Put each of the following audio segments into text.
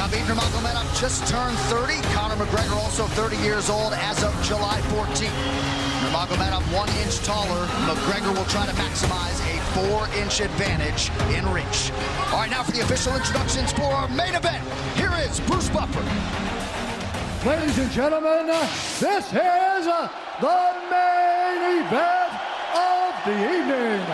Khabib Nurmagomedov just turned 30. Conor McGregor also 30 years old as of July 14th. Nurmagomedov 1 inch taller. McGregor will try to maximize a 4-inch advantage in reach. All right, now for the official introductions for our main event. Here is Bruce Buffer. Ladies and gentlemen, this is the main event of the evening.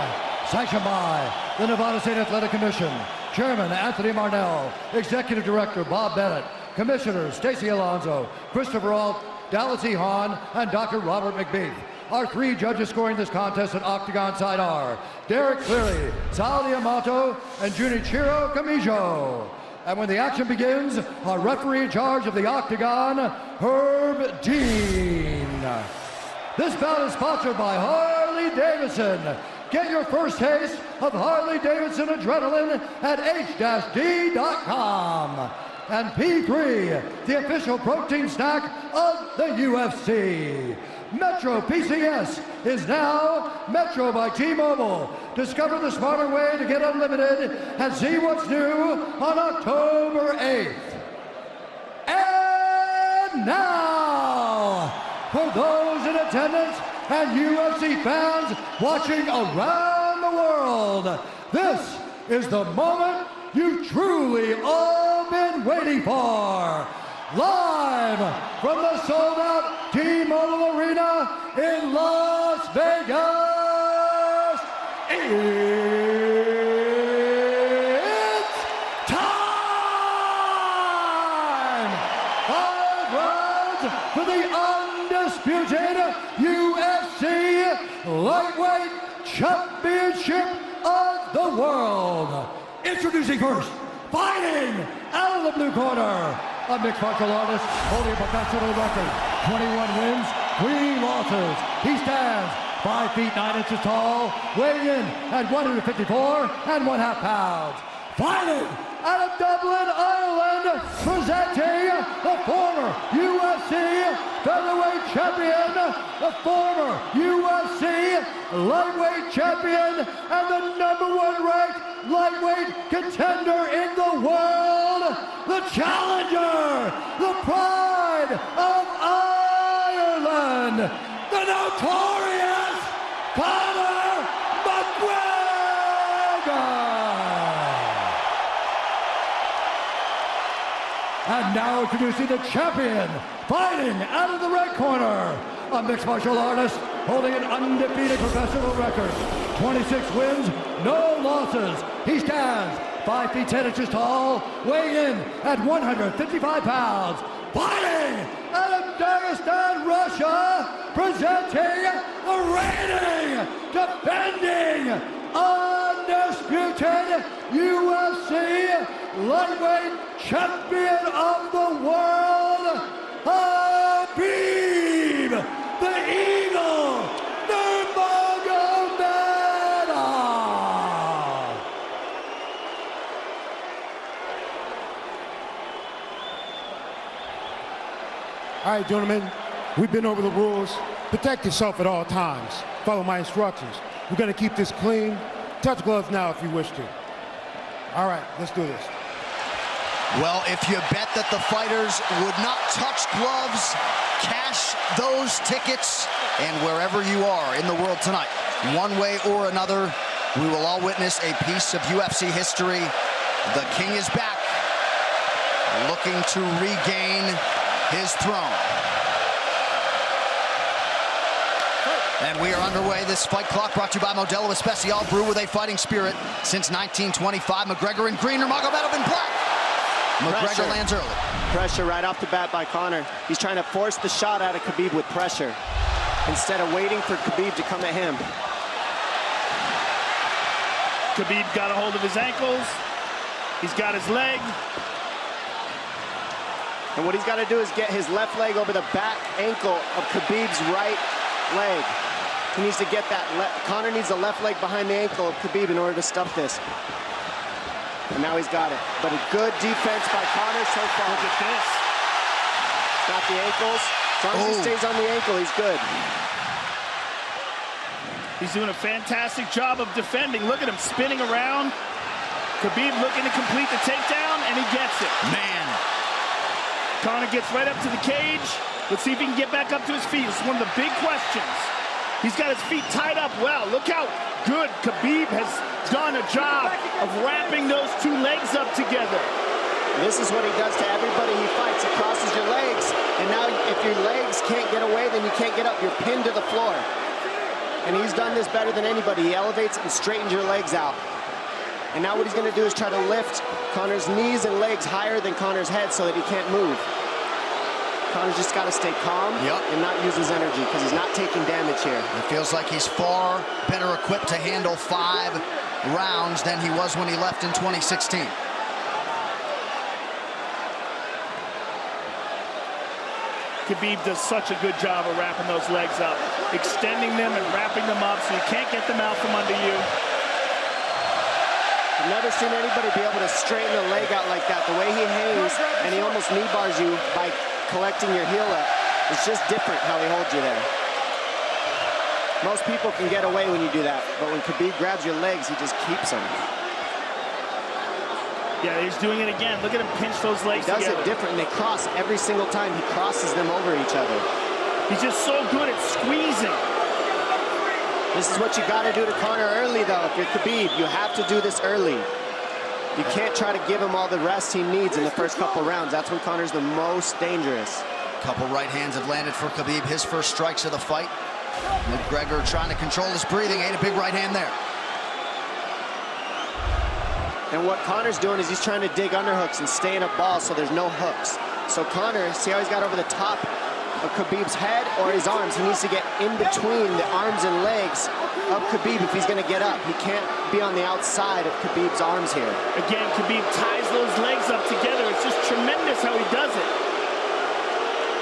Sanctioned by the Nevada State Athletic Commission. Chairman Anthony Marnell, Executive Director Bob Bennett, Commissioners Stacey Alonso, Christopher Alt, Dallas E. Hahn, and Dr. Robert McBeath. Our 3 judges scoring this contest at Octagon side are Derek Cleary, Sal Diamato, and Junichiro Kamijo. And when the action begins, our referee in charge of the Octagon, Herb Dean. This bout is sponsored by Harley-Davidson. Get your first taste of Harley-Davidson adrenaline at h-d.com. And P3, the official protein snack of the UFC. Metro PCS is now Metro by T-Mobile. Discover the smarter way to get unlimited and see what's new on October 8th. And now, for those in attendance and UFC fans watching around the world, this is the moment you've truly all been waiting for. Live from the sold-out T-Mobile Arena in Las Vegas, it's time! 5 rounds for the undisputed UFC Lightweight Championship of the World. Introducing first, fighting out of the blue corner, a mixed martial artist holding a professional record, 21 wins, 3 losses. He stands 5 feet 9 inches tall, weighing in at 154 1/2 pounds. Fighting out of Dublin, Ireland, presenting the former UFC featherweight champion, the former UFC lightweight champion, and the #1 ranked lightweight contender in the world, the challenger, the pride of Ireland, the notorious Conor McGregor. And now introducing the champion, fighting out of the red corner, a mixed martial artist holding an undefeated professional record, 26 wins, no losses. He stands 5 feet 10 inches tall, weighing in at 155 pounds. Fighting out of Dagestan, Russia, presenting the reigning, defending, undisputed UFC lightweight champion of the world, Khabib, the Eagle, Nurmagomedov. All right, gentlemen, we've been over the rules. Protect yourself at all times. Follow my instructions. We're gonna keep this clean. Touch gloves now if you wish to. All right, let's do this. Well, if you bet that the fighters would not touch gloves, cash those tickets, and wherever you are in the world tonight, one way or another, we will all witness a piece of UFC history. The King is back, looking to regain his throne. And we are underway. This fight clock brought to you by Modelo Especial, brew with a fighting spirit since 1925. McGregor in green, Nurmagomedov in black. McGregor lands early. Pressure right off the bat by Conor. He's trying to force the shot out of Khabib with pressure instead of waiting for Khabib to come at him. Khabib got a hold of his ankles. He's got his leg. And what he's got to do is get his left leg over the back ankle of Khabib's right leg. He needs to get that. Conor needs the left leg behind the ankle of Khabib in order to stuff this. And now he's got it. But a good defense by Conor so far. Look at this. Got the ankles. As long as he stays on the ankle, he's good. He's doing a fantastic job of defending. Look at him spinning around. Khabib looking to complete the takedown, and he gets it. Man, Conor gets right up to the cage. Let's see if he can get back up to his feet. It's one of the big questions. He's got his feet tied up well. Look how good Khabib has done a job of wrapping those two legs up together. This is what he does to everybody he fights. He crosses your legs, and now if your legs can't get away, then you can't get up. You're pinned to the floor. And he's done this better than anybody. He elevates and straightens your legs out. And now what he's going to do is try to lift Conor's knees and legs higher than Conor's head so that he can't move. Conor's just got to stay calm and not use his energy because he's not taking damage here. It feels like he's far better equipped to handle 5 rounds than he was when he left in 2016. Khabib does such a good job of wrapping those legs up, extending them and wrapping them up so you can't get them out from under you. I've never seen anybody be able to straighten a leg out like that. The way he hangs and he almost knee bars you by collecting your heel up. It's just different how he holds you there. Most people can get away when you do that, but when Khabib grabs your legs, he just keeps them. Yeah, he's doing it again. Look at him pinch those legs together. He does it different, and they cross every single time. He crosses them over each other. He's just so good at squeezing. This is what you got to do to Conor early, though. If you're Khabib, you have to do this early. You can't try to give him all the rest he needs in the first couple rounds. That's when Conor's the most dangerous. Couple right hands have landed for Khabib. His first strikes of the fight. McGregor trying to control his breathing. Ate a big right hand there. And what Conor's doing is he's trying to dig underhooks and stay in a ball so there's no hooks. So Conor, see how he's got over the top of Khabib's head or his arms? He needs to get in between the arms and legs of Khabib if he's going to get up. He can't be on the outside of Khabib's arms here. Again, Khabib ties those legs up together. It's just tremendous how he does it.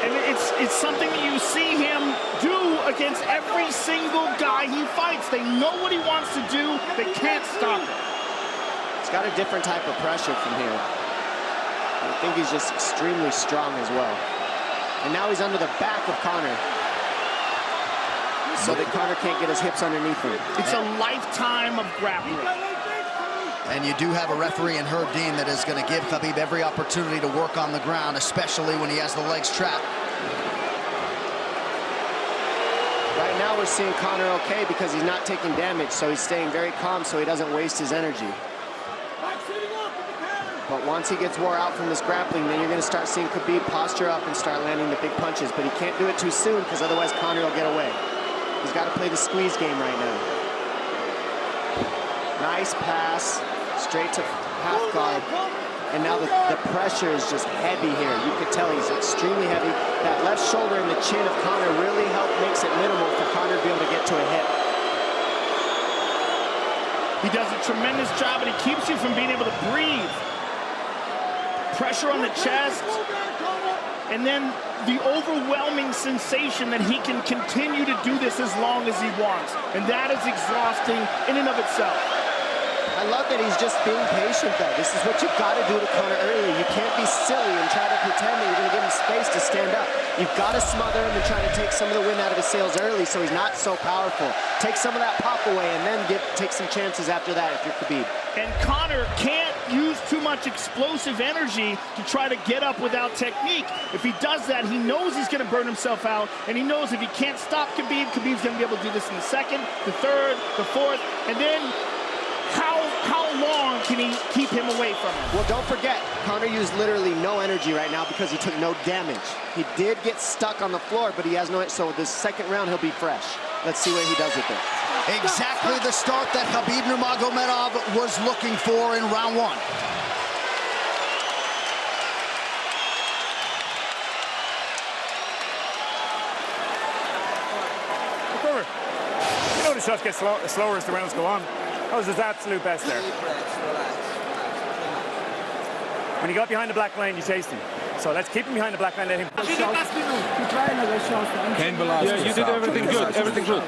And it's something that you see him do against every single guy he fights. They know what he wants to do. They can't stop it. He's got a different type of pressure from here. I think he's just extremely strong as well. And now he's under the back of Conor, so that Conor can't get his hips underneath him. It's a lifetime of grappling. And you do have a referee in Herb Dean that is going to give Khabib every opportunity to work on the ground, especially when he has the legs trapped. Right now we're seeing Conor okay because he's not taking damage, so he's staying very calm so he doesn't waste his energy. But once he gets wore out from this grappling, then you're going to start seeing Khabib posture up and start landing the big punches. But he can't do it too soon because otherwise Conor will get away. He's got to play the squeeze game right now. Nice pass, straight to half guard. And now the pressure is just heavy here. You can tell he's extremely heavy. That left shoulder and the chin of Conor really makes it minimal for Conor to be able to get to a hit. He does a tremendous job, and he keeps you from being able to breathe. Pressure on the chest, and then the overwhelming sensation that he can continue to do this as long as he wants. And that is exhausting in and of itself. I love that he's just being patient, though. This is what you've got to do to Conor early. You can't be silly and try to pretend that you're going to give him space to stand up. You've got to smother him and try to take some of the wind out of his sails early so he's not so powerful. Take some of that pop away and then take some chances after that if you're Khabib. And Conor can't use too much explosive energy to try to get up without technique. If he does that, he knows he's going to burn himself out, and he knows if he can't stop Khabib, Khabib's going to be able to do this in the second, the third, the fourth, and then how long can he keep him away from him? Well, don't forget, Conor used literally no energy right now because he took no damage. He did get stuck on the floor, but he has no, so this second round he'll be fresh. Let's see what he does with it. Exactly the start that Khabib Nurmagomedov was looking for in round 1. You know the shots get slower as the rounds go on. That was his absolute best there. When he got behind the black line, you chased him. So let's keep him behind the black line, let him push. Yeah, you did everything good, everything good.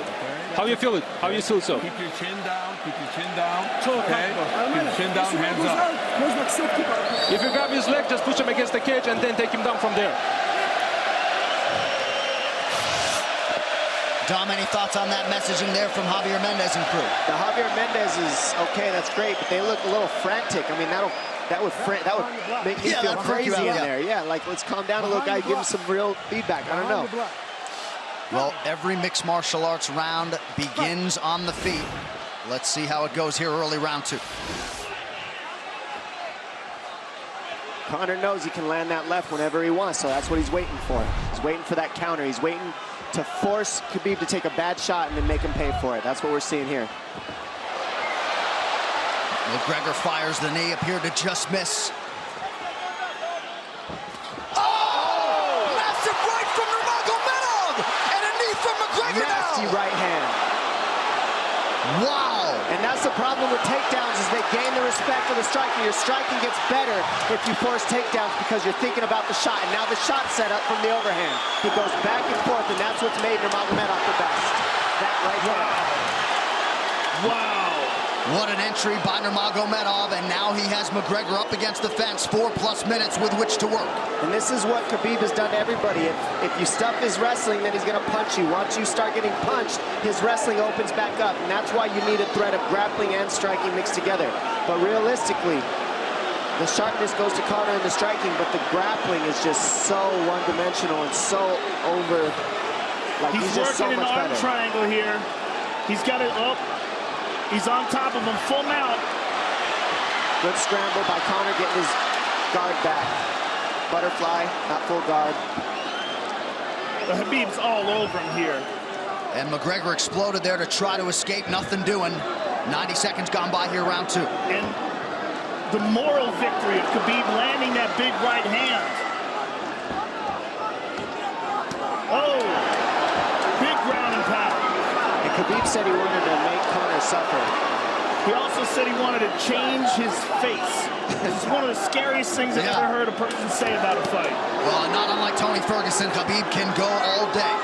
How you feel it? How you feel so? Keep your chin down, keep your chin down. Okay? Keep your chin down, hands up. If you grab his leg, just push him against the cage and then take him down from there. Dom, any thoughts on that messaging there from Javier Mendez and crew? The Javier Mendez is okay, that's great, but they look a little frantic. I mean, that would make me feel crazy in there. Yeah, like let's calm down a little, guy. Give him some real feedback. I don't know. Well, every mixed martial arts round begins on the feet. Let's see how it goes here early round 2. Conor knows he can land that left whenever he wants, so that's what he's waiting for. He's waiting for that counter. He's waiting to force Khabib to take a bad shot and then make him pay for it. That's what we're seeing here. McGregor fires the knee, appeared to just miss. Oh! Massive right from Nurmagomedov! And a knee from McGregor Nasty now! right hand. Wow! And that's the problem with takedowns, is they gain the respect of the striker. Your striking gets better if you force takedowns because you're thinking about the shot. And now the shot set up from the overhand. He goes back and forth, and that's what's made Nurmagomedov the best. That right hand. Wow. What an entry by Nurmagomedov, and now he has McGregor up against the fence, 4+ minutes with which to work. And this is what Khabib has done to everybody. If you stuff his wrestling, then he's going to punch you. Once you start getting punched, his wrestling opens back up, and that's why you need a threat of grappling and striking mixed together. But realistically, the sharpness goes to Conor in the striking, but the grappling is just so one-dimensional and so over. Like he's just so much better. He's working an arm triangle here. He's got it up. He's on top of him, full mount. Good scramble by Conor, getting his guard back. Butterfly, not full guard. The Khabib's all over him here. And McGregor exploded there to try to escape, nothing doing. 90 seconds gone by here, round 2. And the moral victory of Khabib landing that big right hand. Oh, big ground and pound. And Khabib said he wanted to make Conor suffer. He also said he wanted to change his face. This is one of the scariest things I've ever heard a person say about a fight. Well, not unlike Tony Ferguson, Khabib can go all day.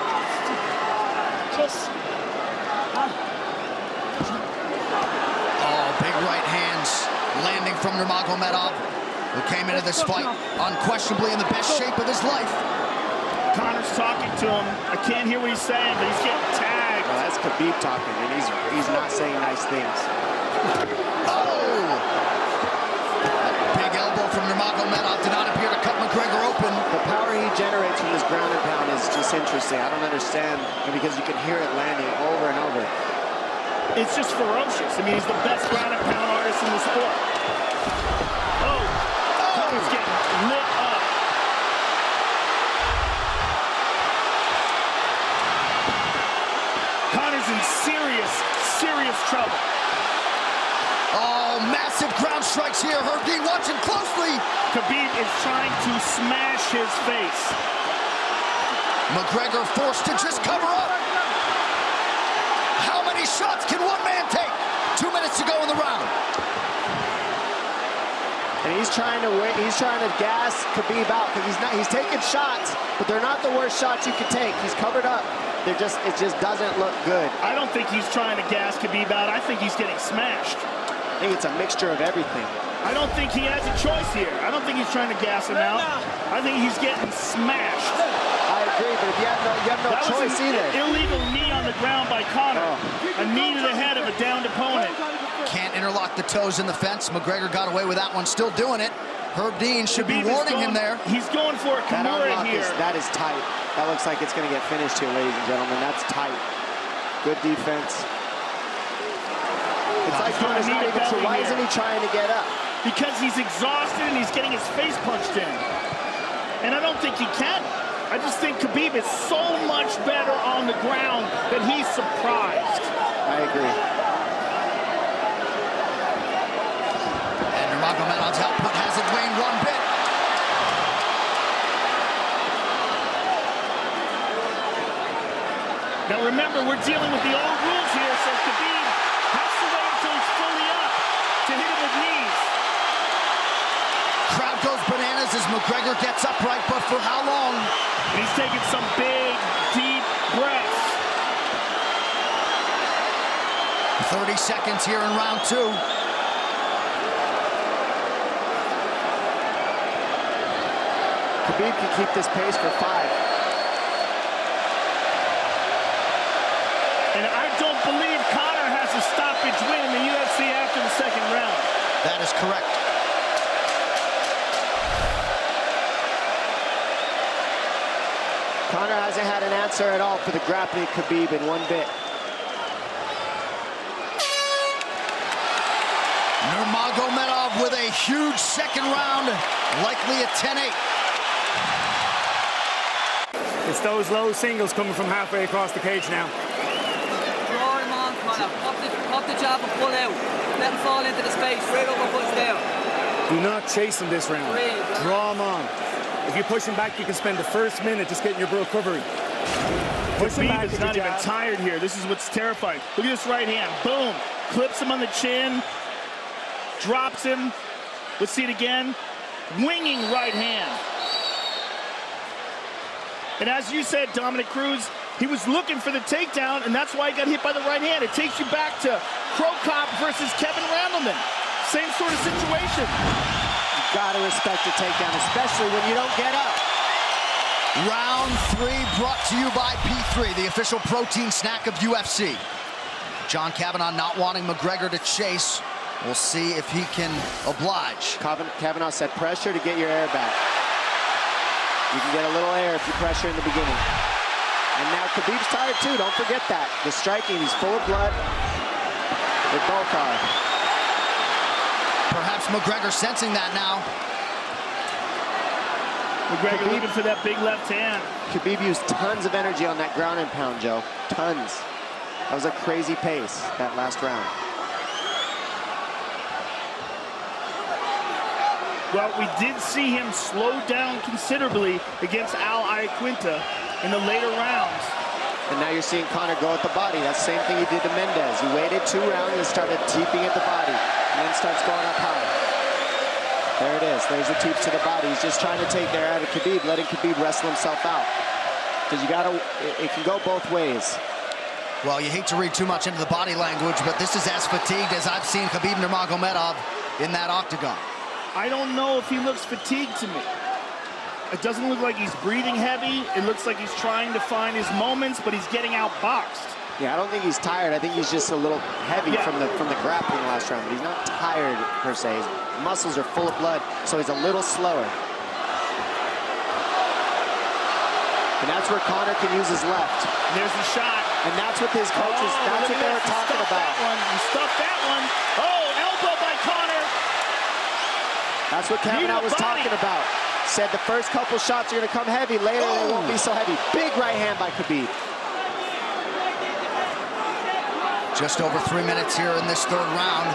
Oh, big right hands landing from Nurmagomedov, who came into this fight unquestionably in the best shape of his life. Conor's talking to him. I can't hear what he's saying, but he's getting tagged. Well, that's Khabib talking, and he's not saying nice things. Oh! Big elbow from Nurmagomedov did not appear to cut McGregor open. The power he generates from this ground and pound is just interesting. I don't understand, because you can hear it landing over and over. It's just ferocious. I mean, he's the best ground and pound artist in the sport. Oh! Conor's getting lit up. Conor's in serious trouble. Oh, massive ground strikes here. Herb Dean watching closely. Khabib is trying to smash his face. McGregor forced to just cover up. How many shots can one man take? 2 minutes to go in the round. And he's trying to gas Khabib out, because he's taking shots, but they're not the worst shots you could take. He's covered up. It just doesn't look good. I don't think he's trying to gas Khabib out. I think he's getting smashed. I think it's a mixture of everything. I don't think he has a choice here. I don't think he's trying to gas him out. I think he's getting smashed. I agree, but you have no choice either. Illegal knee on the ground by Conor. A knee to the head of a downed opponent. Can't interlock the toes in the fence. McGregor got away with that one, still doing it. Herb Dean should be warning him there. He's going for a Kimura here. That is tight. That looks like it's going to get finished here, ladies and gentlemen. That's tight. Good defense. It's like Conor's not even sure. Why isn't he trying to get up? Because he's exhausted and he's getting his face punched in. And I don't think he can. I just think Khabib is so much better on the ground that he's surprised. I agree. And Nurmagomedov's output hasn't waned one bit. Now remember, we're dealing with the old rules here, so Khabib has to wait until he's fully up to hit him with knees. Crowd goes bananas as McGregor gets upright, but for how long? And he's taking some big, deep breaths. 30 seconds here in round 2. Khabib can keep this pace for 5. And I don't believe Conor has a stoppage win in the UFC after the second round. That is correct. Conor hasn't had an answer at all for the grappling Khabib in one bit. Nurmagomedov with a huge second round, likely a 10-8. It's those low singles coming from halfway across the cage now. Draw him on, Conor. Pop the jab and pull out. Let him fall into the space. Straight over, push down. Do not chase him this round. Draw him on. If you push him back, you can spend the first minute just getting your recovery. Khabib is not even tired here. This is what's terrifying. Look at this right hand. Boom. Clips him on the chin. Drops him. Let's see it again. Winging right hand. And as you said, Dominic Cruz, he was looking for the takedown, and that's why he got hit by the right hand. It takes you back to Crow Cop versus Kevin Randleman. Same sort of situation. You gotta respect a takedown, especially when you don't get up. Round 3 brought to you by P3, the official protein snack of UFC. John Kavanagh not wanting McGregor to chase. We'll see if he can oblige. Kavanagh said pressure to get your air back. You can get a little air if you pressure in the beginning. And now Khabib's tired too, don't forget that. The striking, he's full of blood. They both are. Perhaps McGregor sensing that now. McGregor looking for that big left hand. Khabib used tons of energy on that ground and pound, Joe. Tons. That was a crazy pace, that last round. Well, we did see him slow down considerably against Al Iaquinta in the later rounds. And now you're seeing Conor go at the body. That's the same thing he did to Mendez. He waited 2 rounds and started teeping at the body, and then starts going up high. There it is. There's the teeps to the body. He's just trying to take there out of Khabib, letting Khabib wrestle himself out. Because you gotta, it can go both ways. Well, you hate to read too much into the body language, but this is as fatigued as I've seen Khabib Nurmagomedov in that octagon. I don't know if he looks fatigued to me. It doesn't look like he's breathing heavy. It looks like he's trying to find his moments, but he's getting outboxed. Yeah, I don't think he's tired. I think he's just a little heavy from the grappling last round, but he's not tired per se. His muscles are full of blood, so he's a little slower. And that's where Conor can use his left. And there's the shot. And that's what his coaches, that's what they were talking about. He stuffed that one. Oh, elbow by Conor. That's what Kavanagh was talking about. Said the first couple shots are going to come heavy. Later, they won't be so heavy. Big right hand by Khabib. Just over 3 minutes here in this 3rd round.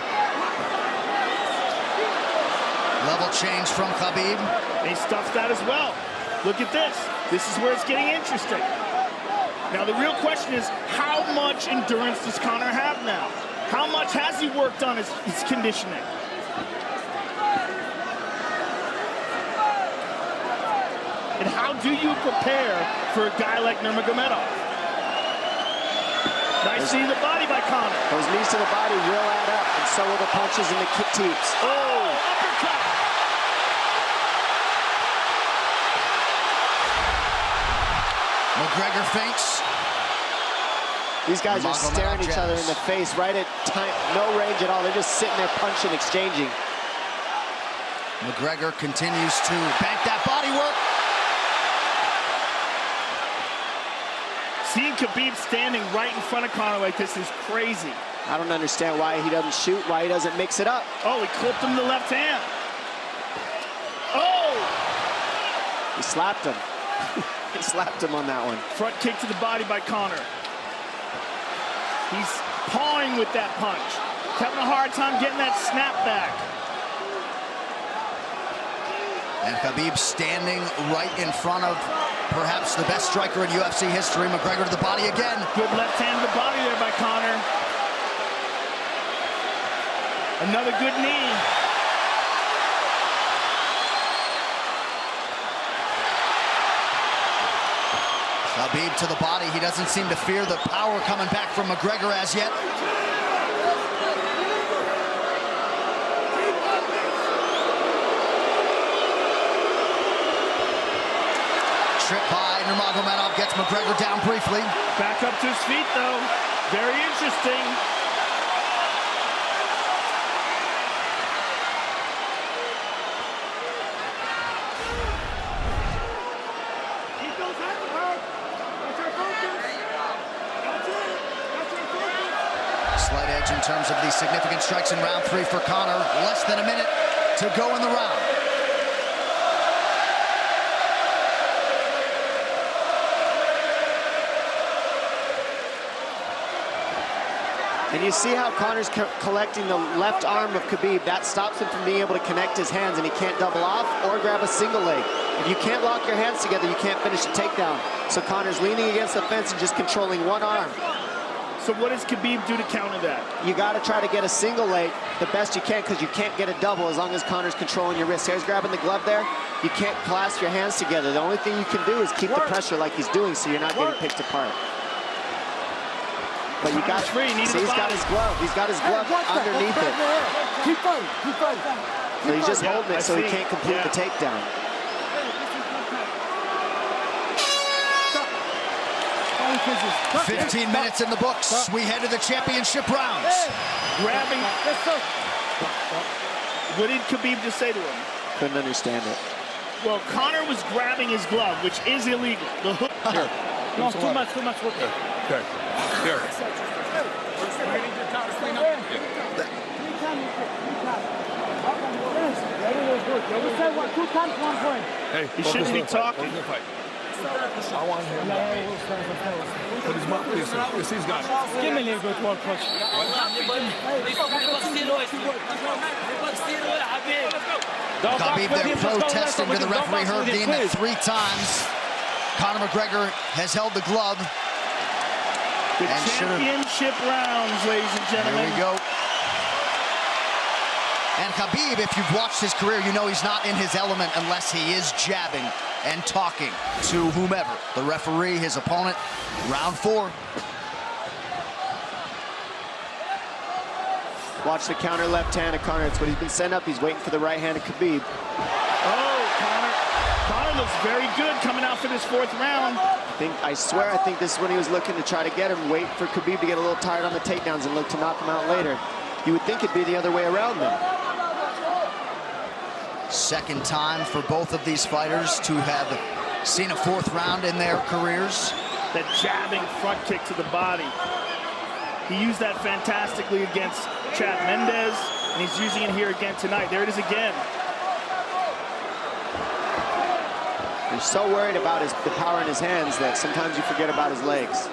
Level change from Khabib. He stuffed that as well. Look at this. This is where it's getting interesting. Now, the real question is, how much endurance does Conor have now? How much has he worked on his conditioning? And how do you prepare for a guy like Nurmagomedov? Nice see the body by Conor. Those knees to the body will add up, and so will the punches and the kick teeps. Oh, uppercut. McGregor feints. These guys are staring each other in the face right at time, no range at all. They're just sitting there punching, exchanging. McGregor continues to bank that body work. Seeing Khabib standing right in front of Conor like this is crazy. I don't understand why he doesn't shoot, why he doesn't mix it up. Oh, he clipped him the left hand. Oh! He slapped him. He slapped him on that one. Front kick to the body by Conor. He's pawing with that punch. Having a hard time getting that snap back. And Khabib standing right in front of perhaps the best striker in UFC history. McGregor to the body again. Good left hand to the body there by Conor. Another good knee. Khabib to the body. He doesn't seem to fear the power coming back from McGregor as yet. Trip by Nurmagomedov gets McGregor down briefly. Back up to his feet, though. Very interesting. Slight edge in terms of the significant strikes in round 3 for Conor. Less than a minute to go in the round. And you see how Conor's collecting the left arm of Khabib. That stops him from being able to connect his hands, and he can't double off or grab a single leg. If you can't lock your hands together, you can't finish a takedown. So Conor's leaning against the fence and just controlling one arm. So what does Khabib do to counter that? You got to try to get a single leg the best you can, because you can't get a double as long as Conor's controlling your wrist. Here's grabbing the glove there. You can't clasp your hands together. The only thing you can do is keep the pressure like he's doing, so you're not getting picked apart. But you got see, he's got his glove. He's got his glove underneath it. Keep fighting, keep fighting. So he's just holding it so he can't complete the takedown. Stop. 15 minutes in the books. We head to the championship rounds. Grabbing. What did Khabib just say to him? Couldn't understand it. Well, Conor was grabbing his glove, which is illegal. The hook. Here. No, too much work. Okay. Here. Hey, he shouldn't be talking. I want him to put his mouth. Yes, he's got it. Give me a little bit more push. Khabib there protesting to the referee, Herb Dean, that 3 times Conor McGregor has held the glove. The championship rounds, ladies and gentlemen. Here we go. And Khabib, if you've watched his career, you know he's not in his element unless he is jabbing and talking to whomever. The referee, his opponent, round 4. Watch the counter left hand of Conor. It's what he's been sent up. He's waiting for the right hand of Khabib. Oh, Conor looks very good coming out for this 4th round. I swear, I think this is when he was looking to try to get him, wait for Khabib to get a little tired on the takedowns and look to knock him out later. You would think it'd be the other way around then. Second time for both of these fighters to have seen a 4th round in their careers. That jabbing front kick to the body. He used that fantastically against Chad Mendes, and he's using it here again tonight. There it is again. He's so worried about the power in his hands that sometimes you forget about his legs.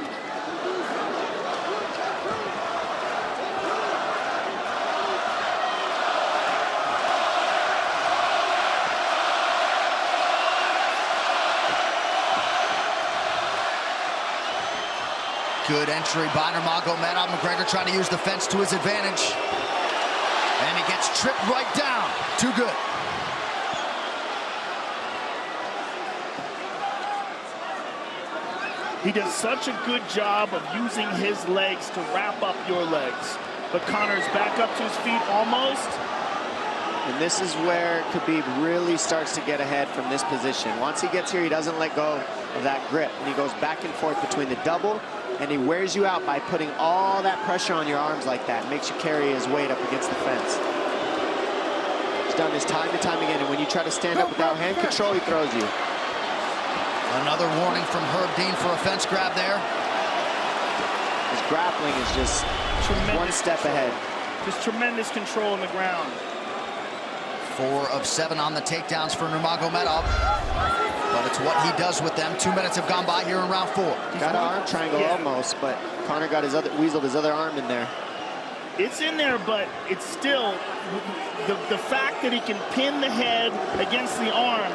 Good entry by Nurmagomedov. McGregor trying to use the fence to his advantage. And he gets tripped right down. Too good. He does such a good job of using his legs to wrap up your legs. But Conor's back up to his feet almost. And this is where Khabib really starts to get ahead from this position. Once he gets here, he doesn't let go of that grip. And he goes back and forth between the double, and he wears you out by putting all that pressure on your arms like that. Makes you carry his weight up against the fence. He's done this time and time again, and when you try to stand up without hand control, he throws you. Another warning from Herb Dean for a fence grab there. His grappling is just one step ahead. Just tremendous control on the ground. 4 of 7 on the takedowns for Nurmagomedov. But it's what he does with them. 2 minutes have gone by here in round 4. Got an arm triangle almost, but Conor got weaseled his other arm in there. It's in there, but it's still the fact that he can pin the head against the arm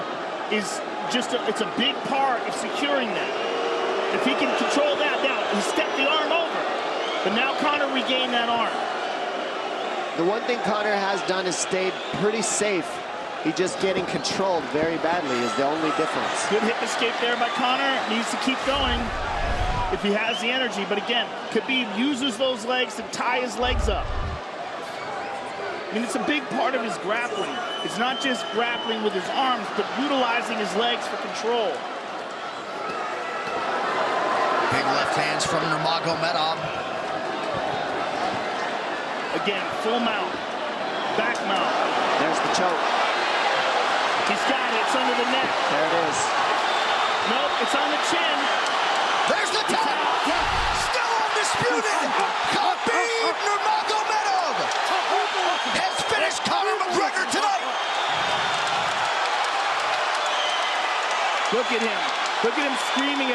is just it's a big part of securing that. If he can control that, now he stepped the arm over, but now Conor regained that arm. The one thing Conor has done is stayed pretty safe. He's just getting controlled very badly is the only difference. Good hip escape there by Conor. Needs to keep going if he has the energy. But again, Khabib uses those legs to tie his legs up. I mean, it's a big part of his grappling. It's not just grappling with his arms, but utilizing his legs for control. Big left hands from Nurmagomedov. Again, full mount, back mount. There's the choke. He's got it, it's under the neck. There it is. Nope, it's on the chin. There's the tap. Still undisputed. Khabib Nurmagomedov. Look at him. Look at him screaming at